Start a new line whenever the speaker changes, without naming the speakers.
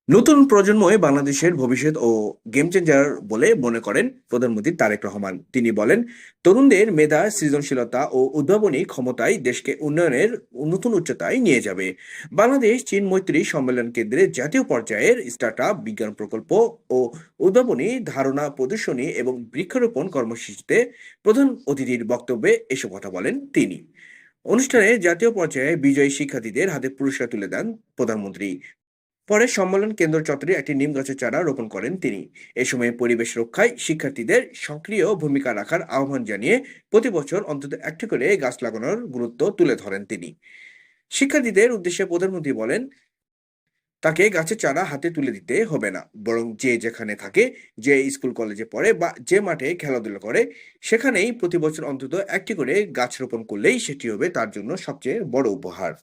নতুন প্রজন্মই বাংলাদেশের ভবিষ্যৎ ও গেম চেঞ্জার বলে মনে করেন প্রধানমন্ত্রী তারেক রহমান। তিনি বলেন, তরুণদের মেধা, সৃজনশীলতা ও উদ্ভাবনী ক্ষমতাই দেশকে উন্নয়নের নতুন উচ্চতায় নিয়ে যাবে। বাংলাদেশ চীন মৈত্রী সম্মেলন কেন্দ্রে জাতীয় পর্যায়ের স্টার্টআপ, বিজ্ঞান প্রকল্প ও উদ্ভাবনী ধারণা প্রদর্শনী এবং বৃক্ষরোপণ কর্মসূচিতে প্রধান অতিথির বক্তব্যে এসব কথা বলেন তিনি। অনুষ্ঠানে জাতীয় পর্যায়ে বিজয়ী শিক্ষার্থীদের হাতে পুরস্কার তুলে দেন প্রধানমন্ত্রী। পরে সম্মেলন কেন্দ্র চত্বরে একটি নিম গাছের চারা রোপণ করেন তিনি। এ সময় পরিবেশ রক্ষায় শিক্ষার্থীদের সক্রিয় ভূমিকা রাখার আহ্বান জানিয়ে প্রতি বছর অন্তত একটি করে গাছ লাগানোর গুরুত্ব তুলে ধরেন তিনি। শিক্ষার্থীদের উদ্দেশ্যে প্রধানমন্ত্রী বলেন, তাকে গাছের চারা হাতে তুলে দিতে হবে না, বরং যে যেখানে থাকে, যে স্কুল কলেজে পড়ে বা যে মাঠে খেলাধুলা করে, সেখানেই প্রতি বছর অন্তত একটি করে গাছ রোপণ করলেই সেটি হবে তার জন্য সবচেয়ে বড় উপহার।